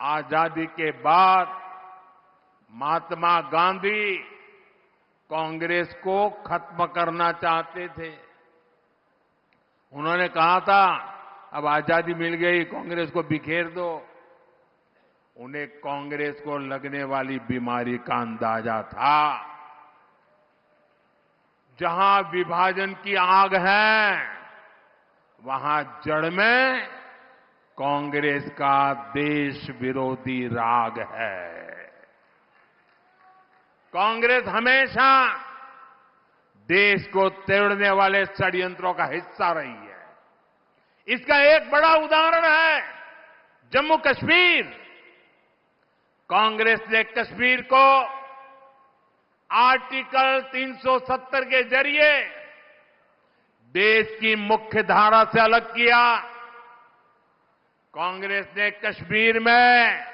आजादी के बाद महात्मा गांधी कांग्रेस को खत्म करना चाहते थे। उन्होंने कहा था अब आजादी मिल गई, कांग्रेस को बिखेर दो। उन्हें कांग्रेस को लगने वाली बीमारी का अंदाजा था। जहां विभाजन की आग है, वहां जड़ में कांग्रेस का देश विरोधी राग है। कांग्रेस हमेशा देश को तोड़ने वाले षड्यंत्रों का हिस्सा रही है। इसका एक बड़ा उदाहरण है जम्मू कश्मीर। कांग्रेस ने कश्मीर को आर्टिकल 370 के जरिए देश की मुख्य धारा से अलग किया। कांग्रेस ने कश्मीर में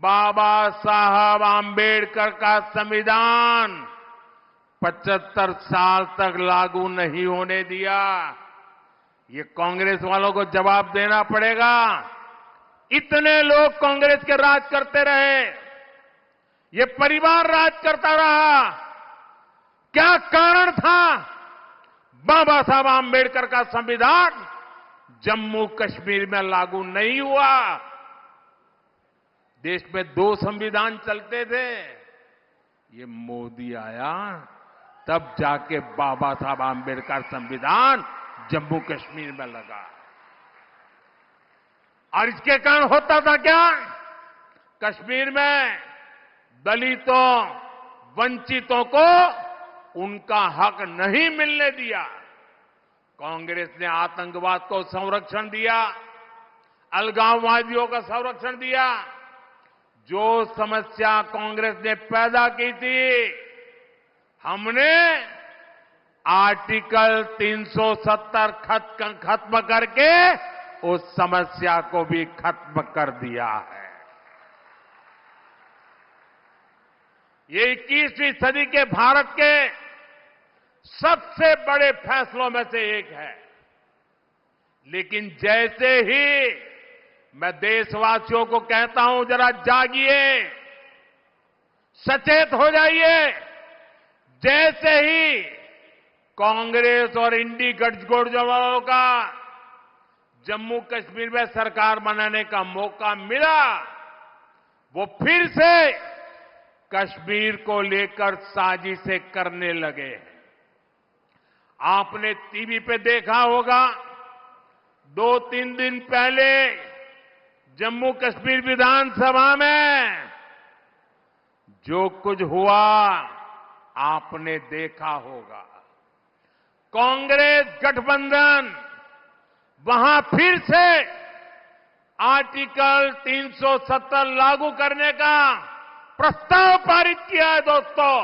बाबा साहब आंबेडकर का संविधान 75 साल तक लागू नहीं होने दिया। ये कांग्रेस वालों को जवाब देना पड़ेगा। इतने लोग कांग्रेस के राज करते रहे, ये परिवार राज करता रहा, क्या कारण था? बाबा साहब आंबेडकर का संविधान जम्मू कश्मीर में लागू नहीं हुआ। देश में 2 संविधान चलते थे। ये मोदी आया तब जाके बाबा साहब आंबेडकर संविधान जम्मू कश्मीर में लगा। और इसके कारण होता था क्या? कश्मीर में दलितों, वंचितों को उनका हक नहीं मिलने दिया। कांग्रेस ने आतंकवाद को संरक्षण दिया, अलगाववादियों का संरक्षण दिया। जो समस्या कांग्रेस ने पैदा की थी, हमने आर्टिकल 370 खत्म करके उस समस्या को भी खत्म कर दिया है। ये 21वीं सदी के भारत के सबसे बड़े फैसलों में से एक है। लेकिन जैसे ही मैं देशवासियों को कहता हूं जरा जागिए, सचेत हो जाइए। जैसे ही कांग्रेस और इंडी गठजोड़ का जम्मू कश्मीर में सरकार बनाने का मौका मिला, वो फिर से कश्मीर को लेकर साजिशें करने लगे। आपने टीवी पे देखा होगा, 2-3 दिन पहले जम्मू कश्मीर विधानसभा में जो कुछ हुआ आपने देखा होगा। कांग्रेस गठबंधन वहां फिर से आर्टिकल 370 लागू करने का प्रस्ताव पारित किया है। दोस्तों,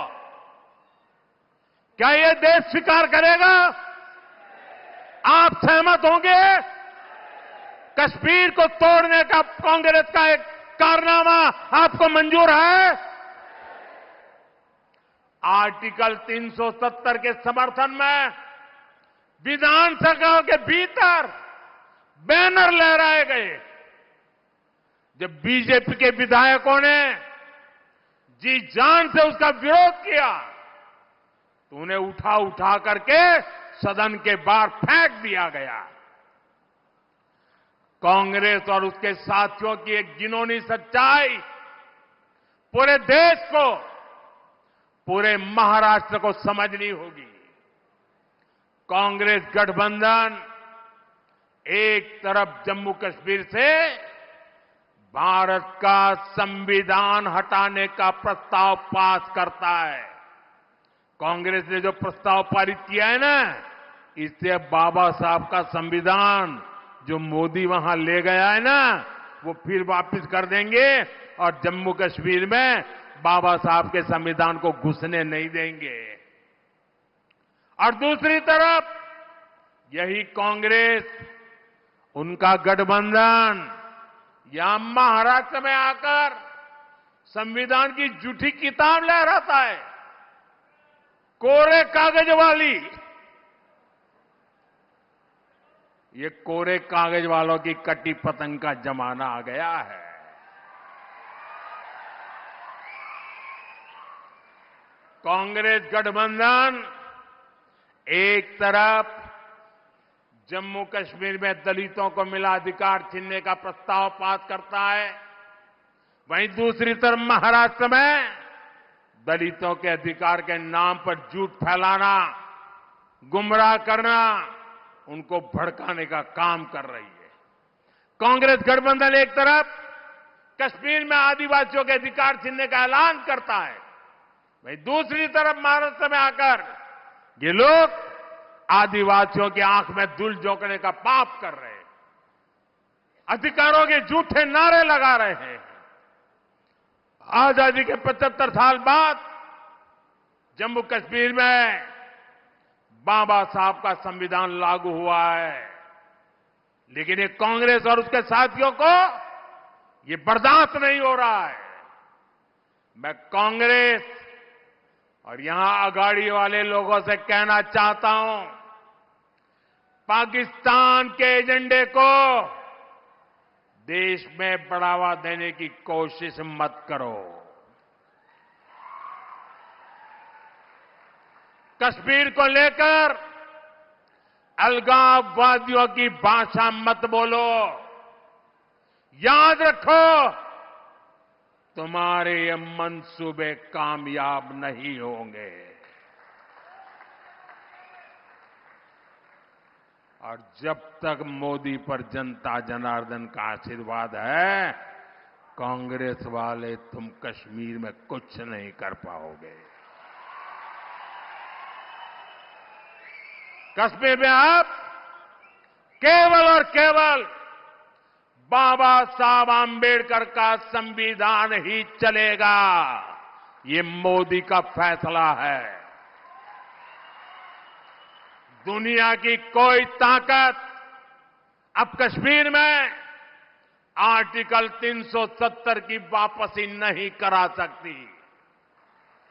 क्या यह देश स्वीकार करेगा? आप सहमत होंगे? कश्मीर को तोड़ने का कांग्रेस का एक कारनामा आपको मंजूर है? आर्टिकल 370 के समर्थन में विधानसभा के भीतर बैनर लहराए गए। जब बीजेपी के विधायकों ने जी जान से उसका विरोध किया तो उन्हें उठा करके सदन के बाहर फेंक दिया गया। कांग्रेस और उसके साथियों की एक घिनौनी सच्चाई पूरे देश को, पूरे महाराष्ट्र को समझनी होगी। कांग्रेस गठबंधन एक तरफ जम्मू कश्मीर से भारत का संविधान हटाने का प्रस्ताव पास करता है। कांग्रेस ने जो प्रस्ताव पारित किया है ना, इससे बाबा साहब का संविधान जो मोदी वहां ले गया है ना, वो फिर वापस कर देंगे और जम्मू कश्मीर में बाबा साहब के संविधान को घुसने नहीं देंगे। और दूसरी तरफ यही कांग्रेस, उनका गठबंधन यहां महाराष्ट्र में आकर संविधान की झूठी किताब लहराता है, कोरे कागज वाली। ये कोरे कागज वालों की कटी पतंग का जमाना आ गया है। कांग्रेस गठबंधन एक तरफ जम्मू कश्मीर में दलितों को मिला अधिकार छीनने का प्रस्ताव पास करता है, वहीं दूसरी तरफ महाराष्ट्र में दलितों के अधिकार के नाम पर झूठ फैलाना, गुमराह करना, उनको भड़काने का काम कर रही है। कांग्रेस गठबंधन एक तरफ कश्मीर में आदिवासियों के अधिकार छीनने का ऐलान करता है, वहीं दूसरी तरफ महाराष्ट्र में आकर ये लोग आदिवासियों की आंख में धूल झोंकने का पाप कर रहे हैं, अधिकारों के झूठे नारे लगा रहे हैं। आजादी के 75 साल बाद जम्मू कश्मीर में बाबा साहब का संविधान लागू हुआ है, लेकिन ये कांग्रेस और उसके साथियों को ये बर्दाश्त नहीं हो रहा है। मैं कांग्रेस और यहां अगाड़ी वाले लोगों से कहना चाहता हूं, पाकिस्तान के एजेंडे को देश में बढ़ावा देने की कोशिश मत करो। कश्मीर को लेकर अलगाववादियों की भाषा मत बोलो। याद रखो, तुम्हारे ये मंसूबे कामयाब नहीं होंगे। और जब तक मोदी पर जनता जनार्दन का आशीर्वाद है, कांग्रेस वाले तुम कश्मीर में कुछ नहीं कर पाओगे। कश्मीर में अब केवल और केवल बाबा साहब आंबेडकर का संविधान ही चलेगा। ये मोदी का फैसला है। दुनिया की कोई ताकत अब कश्मीर में आर्टिकल 370 की वापसी नहीं करा सकती।